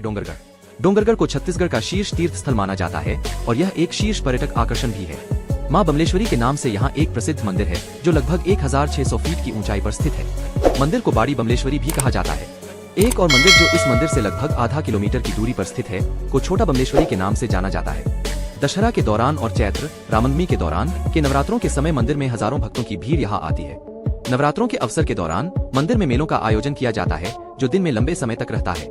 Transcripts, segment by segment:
डोंगरगढ़। डोंगरगढ़ को छत्तीसगढ़ का शीर्ष तीर्थ स्थल माना जाता है और यह एक शीर्ष पर्यटक आकर्षण भी है। मां बमलेश्वरी के नाम से यहाँ एक प्रसिद्ध मंदिर है जो लगभग 1600 फीट की ऊंचाई पर स्थित है। मंदिर को बाड़ी बमलेश्वरी भी कहा जाता है। एक और मंदिर जो इस मंदिर से लगभग आधा किलोमीटर की दूरी पर स्थित है को छोटा बमलेश्वरी के नाम से जाना जाता है। दशहरा के दौरान और चैत्र रामनवमी के दौरान के नवरात्रों के समय मंदिर में हजारों भक्तों की भीड़ यहाँ आती है। नवरात्रों के अवसर के दौरान मंदिर में मेलों का आयोजन किया जाता है जो दिन में लंबे समय तक रहता है।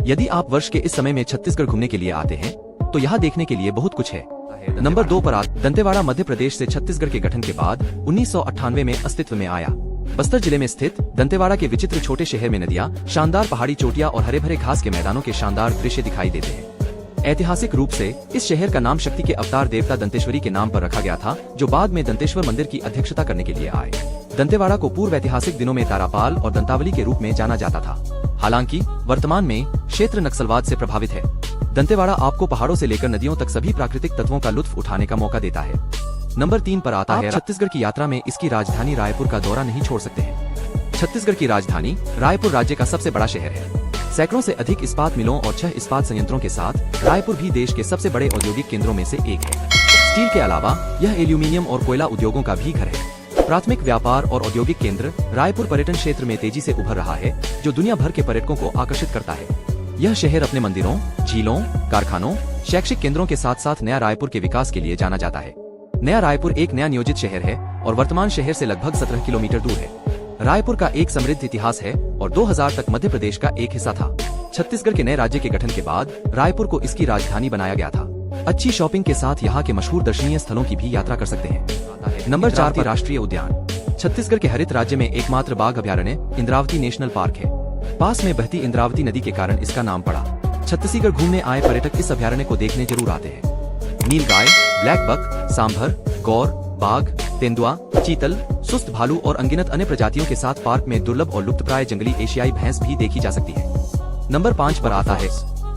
यदि आप वर्ष के इस समय में छत्तीसगढ़ घूमने के लिए आते हैं तो यहाँ देखने के लिए बहुत कुछ है। नंबर 2 पर दंतेवाड़ा मध्य प्रदेश से छत्तीसगढ़ के गठन के बाद 1998 में अस्तित्व में आया। बस्तर जिले में स्थित दंतेवाड़ा के विचित्र छोटे शहर में नदियां, शानदार पहाड़ी चोटियां और हरे भरे घास के मैदानों के शानदार दृश्य दिखाई देते हैं। ऐतिहासिक रूप से इस शहर का नाम शक्ति के अवतार देवता दंतेश्वरी के नाम पर रखा गया था जो बाद में दंतेश्वर मंदिर की अध्यक्षता करने के लिए आए। दंतेवाड़ा को पूर्व ऐतिहासिक दिनों में तारापाल और दंतावली के रूप में जाना जाता था। हालांकि वर्तमान में क्षेत्र नक्सलवाद से प्रभावित है। दंतेवाड़ा आपको पहाड़ों से लेकर नदियों तक सभी प्राकृतिक तत्वों का लुत्फ उठाने का मौका देता है। नंबर 3 पर आता है छत्तीसगढ़ की यात्रा में इसकी राजधानी रायपुर का दौरा नहीं छोड़ सकते हैं। छत्तीसगढ़ की राजधानी रायपुर राज्य का सबसे बड़ा शहर है। सैकड़ों से अधिक इस्पात मिलों और 6 इस्पात संयंत्रों के साथ रायपुर भी देश के सबसे बड़े औद्योगिक केंद्रों में से एक है। स्टील के अलावा यह एल्यूमिनियम और कोयला उद्योगों का भी घर है। प्राथमिक व्यापार और औद्योगिक केंद्र रायपुर पर्यटन क्षेत्र में तेजी से उभर रहा है जो दुनिया भर के पर्यटकों को आकर्षित करता है। यह शहर अपने मंदिरों, झीलों, कारखानों, शैक्षिक केंद्रों के साथ साथ नया रायपुर के विकास के लिए जाना जाता है। नया रायपुर एक नया नियोजित शहर है और वर्तमान शहर से लगभग 17 किलोमीटर दूर है। रायपुर का एक समृद्ध इतिहास है और 2000 तक मध्य प्रदेश का एक हिस्सा था। छत्तीसगढ़ के नए राज्य के गठन के बाद रायपुर को इसकी राजधानी बनाया गया था। अच्छी शॉपिंग के साथ यहाँ के मशहूर दर्शनीय स्थलों की भी यात्रा कर सकते हैं। नंबर 4 पर राष्ट्रीय उद्यान। छत्तीसगढ़ के हरित राज्य में एकमात्र बाघ अभयारण्य इंद्रावती नेशनल पार्क है। पास में बहती इंद्रावती नदी के कारण इसका नाम पड़ा। छत्तीसगढ़ घूमने आए पर्यटक इस अभयारण्य को देखने जरूर आते हैं। नीलगाय, ब्लैक बक, सांभर, गौर, बाघ, तेंदुआ, चीतल, सुस्त भालू और अनगिनत अन्य प्रजातियों के साथ पार्क में दुर्लभ और लुप्तप्राय जंगली एशियाई भैंस भी देखी जा सकती है। नंबर 5 पर आता है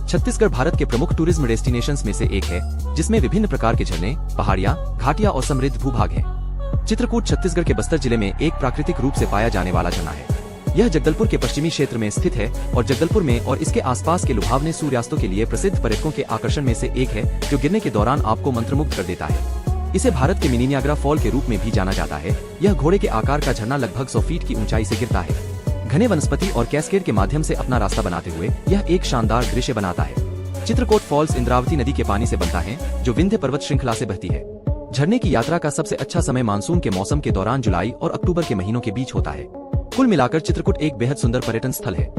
छत्तीसगढ़ भारत के प्रमुख टूरिज्म डेस्टिनेशंस में से एक है जिसमें विभिन्न प्रकार के झरने, पहाड़ियां, घाटियां और समृद्ध भूभाग हैं। चित्रकूट छत्तीसगढ़ के बस्तर जिले में एक प्राकृतिक रूप से पाया जाने वाला झरना है। यह जगदलपुर के पश्चिमी क्षेत्र में स्थित है और जगदलपुर में और इसके आसपास के लुभावने सूर्यास्तों के लिए प्रसिद्ध पर्यटकों के आकर्षण में से एक है जो गिरने के दौरान आपको मंत्रमुग्ध कर देता है। इसे भारत के मिनी नियाग्रा फॉल के रूप में भी जाना जाता है। यह घोड़े के आकार का झरना लगभग 100 फीट की ऊंचाई से गिरता है। घने वनस्पति और कैस्केड के माध्यम से अपना रास्ता बनाते हुए यह एक शानदार दृश्य बनाता है। चित्रकोट फॉल्स इंद्रावती नदी के पानी से बनता है जो विंध्य पर्वत श्रृंखला से बहती है। झरने की यात्रा का सबसे अच्छा समय मानसून के मौसम के दौरान जुलाई और अक्टूबर के महीनों के बीच होता है। कुल मिलाकर चित्रकूट एक बेहद सुंदर पर्यटन स्थल है।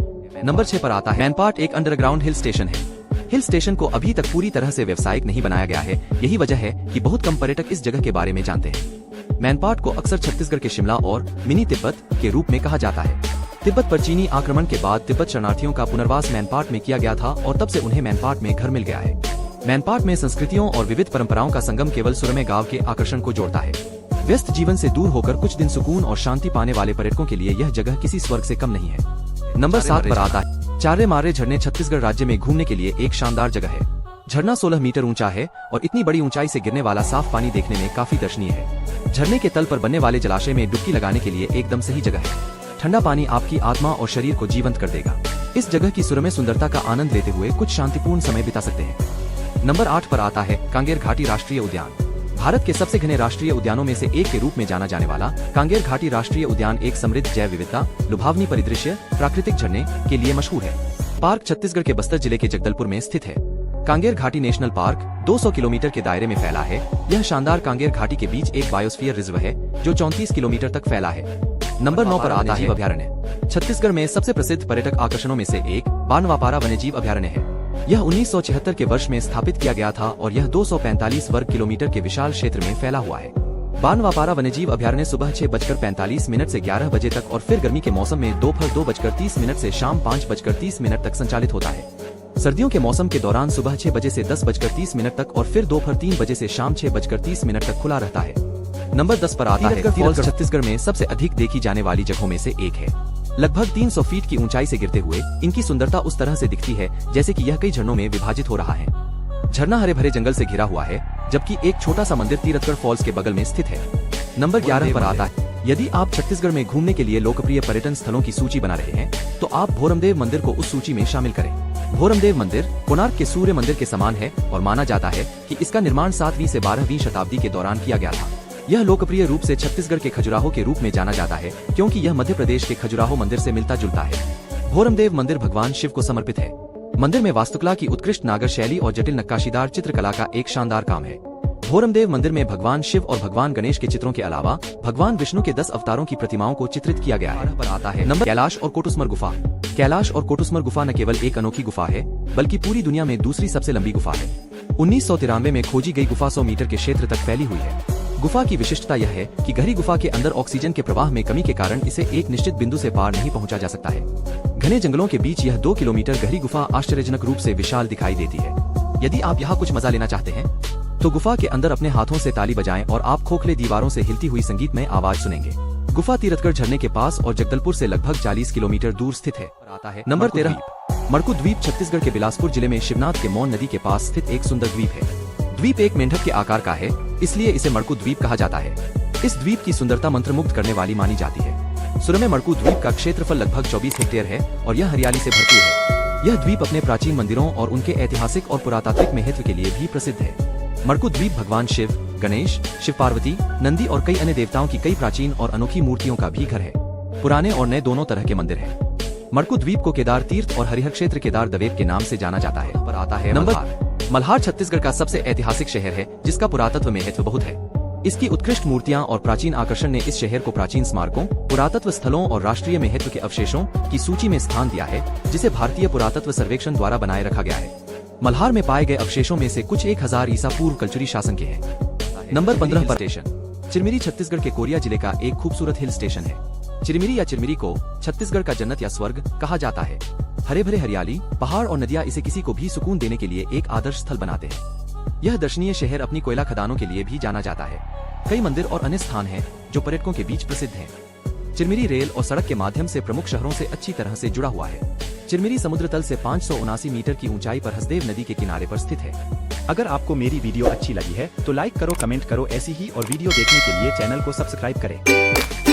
नंबर 6 पर आता है मैनपाट एक अंडरग्राउंड हिल स्टेशन है। हिल स्टेशन को अभी तक पूरी तरह से व्यावसायिक नहीं बनाया गया है। यही वजह है कि बहुत कम पर्यटक इस जगह के बारे में जानते हैं। मैनपाट को अक्सर छत्तीसगढ़ के शिमला और मिनी तिब्बत के रूप में कहा जाता है। तिब्बत पर चीनी आक्रमण के बाद तिब्बत शरणार्थियों का पुनर्वास मैनपाट में किया गया था और तब से उन्हें मैनपाट में घर मिल गया है। मैनपाट में संस्कृतियों और विविध परंपराओं का संगम केवल सुरमे गांव के आकर्षण को जोड़ता है। व्यस्त जीवन से दूर होकर कुछ दिन सुकून और शांति पाने वाले पर्यटकों के लिए यह जगह किसी स्वर्ग से कम नहीं है। नंबर 7 पर आता है चारे मारे झरने। छत्तीसगढ़ राज्य में घूमने के लिए एक शानदार जगह है। झरना 16 मीटर ऊंचा है और इतनी बड़ी ऊंचाई से गिरने वाला साफ पानी देखने में काफी दर्शनीय है। झरने के तल पर बनने वाले जलाशय में डुबकी लगाने के लिए एकदम सही जगह है। ठंडा पानी आपकी आत्मा और शरीर को जीवंत कर देगा। इस जगह की सुरम्य सुंदरता का आनंद लेते हुए कुछ शांतिपूर्ण समय बिता सकते हैं। नंबर 8 पर आता है कांगेर घाटी राष्ट्रीय उद्यान। भारत के सबसे घने राष्ट्रीय उद्यानों में से एक के रूप में जाना जाने वाला कांगेर घाटी राष्ट्रीय उद्यान एक समृद्ध जैव विविधता, लुभावनी परिदृश्य, प्राकृतिक झरने के लिए मशहूर है। पार्क छत्तीसगढ़ के बस्तर जिले के जगदलपुर में स्थित है। कांगेर घाटी नेशनल पार्क 200 किलोमीटर के दायरे में फैला है। यह शानदार कांगेर घाटी के बीच एक बायोस्फीयर रिजर्व है जो 34 किलोमीटर तक फैला है। नंबर 9 पर आता है अभयारण्य। छत्तीसगढ़ में सबसे प्रसिद्ध पर्यटक आकर्षणों में से एक बानवापारा वन्यजीव अभयारण्य है। यह 1976 के वर्ष में स्थापित किया गया था और यह 245 वर्ग किलोमीटर के विशाल क्षेत्र में फैला हुआ है। बानवापारा वन्यजीव अभयारण्य सुबह 6:45 से 11 बजे तक और फिर गर्मी के मौसम में दोपहर 2:30 से शाम 5:30 तक संचालित होता है। सर्दियों के मौसम के दौरान सुबह 6 बजे से 10:30 तक और फिर दोपहर 3 बजे से शाम 6:30 तक खुला रहता है। नंबर 10 पर आता है फॉल्स। छत्तीसगढ़ में सबसे अधिक देखी जाने वाली जगहों में से एक है। लगभग 300 फीट की ऊंचाई से गिरते हुए इनकी सुंदरता उस तरह से दिखती है जैसे कि यह कई झरनों में विभाजित हो रहा है। झरना हरे भरे जंगल से घिरा हुआ है जबकि एक छोटा सा मंदिर तीरथगढ़ फॉल्स के बगल में स्थित है। नंबर 11 पर आता है यदि आप छत्तीसगढ़ में घूमने के लिए लोकप्रिय पर्यटन स्थलों की सूची बना रहे हैं तो आप भोरमदेव मंदिर को उस सूची में शामिल करें। भोरमदेव मंदिर कोणार्क के सूर्य मंदिर के समान है और माना जाता है कि इसका निर्माण 7वीं से 12वीं शताब्दी के दौरान किया गया था। यह लोकप्रिय रूप से छत्तीसगढ़ के खजुराहो के रूप में जाना जाता है, क्योंकि यह मध्य प्रदेश के खजुराहो मंदिर से मिलता जुलता है। भोरमदेव मंदिर भगवान शिव को समर्पित है। मंदिर में वास्तुकला की उत्कृष्ट नागर शैली और जटिल नक्काशीदार चित्रकला का एक शानदार काम है। भोरमदेव मंदिर में भगवान शिव और भगवान गणेश के चित्रों के अलावा भगवान विष्णु के 10 अवतारों की प्रतिमाओं को चित्रित किया गया है। पर आता है नंबर कैलाश और कोटुस्मर गुफा। कैलाश और कोटुस्मर गुफा न केवल एक अनोखी गुफा है, बल्कि पूरी दुनिया में दूसरी सबसे लंबी गुफा है। 1993 में खोजी गई गुफा 100 मीटर के क्षेत्र तक फैली हुई है। गुफा की विशिष्टता यह है कि गहरी गुफा के अंदर ऑक्सीजन के प्रवाह में कमी के कारण इसे एक निश्चित बिंदु से पार नहीं पहुंचा जा सकता है। घने जंगलों के बीच यह 2 किलोमीटर गहरी गुफा आश्चर्यजनक रूप से विशाल दिखाई देती है। यदि आप यहाँ कुछ मजा लेना चाहते हैं तो गुफा के अंदर अपने हाथों से ताली बजाएं और आप खोखले दीवारों से हिलती हुई संगीतमय आवाज सुनेंगे। गुफा तीरथगढ़ झरने के पास और जगदलपुर से लगभग 40 किलोमीटर दूर स्थित है। आता है नंबर 13 मड़कू द्वीप। छत्तीसगढ़ के बिलासपुर जिले में शिवनाथ के मौन नदी के पास स्थित एक सुंदर द्वीप है। द्वीप एक मेंढक के आकार का है, इसलिए इसे मड़कू द्वीप कहा जाता है। इस द्वीप की सुंदरता मंत्रमुग्ध करने वाली मानी जाती है। सुरमे मड़कू द्वीप का क्षेत्रफल लगभग 24 हेक्टेयर है और यह हरियाली से भरपूर है। यह द्वीप अपने प्राचीन मंदिरों और उनके ऐतिहासिक और पुरातात्विक महत्व के लिए भी प्रसिद्ध है। मड़कू द्वीप भगवान शिव, गणेश, शिव पार्वती, नंदी और कई अन्य देवताओं की कई प्राचीन और अनोखी मूर्तियों का भी घर है। पुराने और नए दोनों तरह के मंदिर हैं। मड़कू द्वीप को केदार तीर्थ और हरिहर क्षेत्र केदार दवेप के नाम से जाना जाता है। पर आता है नंबर मल्हार। छत्तीसगढ़ का सबसे ऐतिहासिक शहर है, जिसका पुरातत्व महत्व बहुत है। इसकी उत्कृष्ट मूर्तियां और प्राचीन आकर्षण ने इस शहर को प्राचीन स्मारकों, पुरातत्व स्थलों और राष्ट्रीय महत्व के अवशेषों की सूची में स्थान दिया है, जिसे भारतीय पुरातत्व सर्वेक्षण द्वारा बनाए रखा गया है। मल्हार में पाए गए अवशेषों में से कुछ 1000 ईसा पूर्व कल्चुरी शासन के हैं। नंबर 15 पर स्टेशन चिरमिरी छत्तीसगढ़ के कोरिया जिले का एक खूबसूरत हिल स्टेशन है। चिरमिरी या चिरमिरी को छत्तीसगढ़ का जन्नत या स्वर्ग कहा जाता है। हरे भरे हरियाली, पहाड़ और नदियां इसे किसी को भी सुकून देने के लिए एक आदर्श स्थल बनाते हैं। यह दर्शनीय शहर अपनी कोयला खदानों के लिए भी जाना जाता है। कई मंदिर और अन्य स्थान हैं जो पर्यटकों के बीच प्रसिद्ध हैं। चिरमिरी रेल और सड़क के माध्यम से प्रमुख शहरों से अच्छी तरह से जुड़ा हुआ है। चिरमिरी समुद्र तल से 579 मीटर की ऊंचाई पर हसदेव नदी के किनारे पर स्थित है। अगर आपको मेरी वीडियो अच्छी लगी है तो लाइक करो, कमेंट करो। ऐसी ही और वीडियो देखने के लिए चैनल को सब्सक्राइब करें।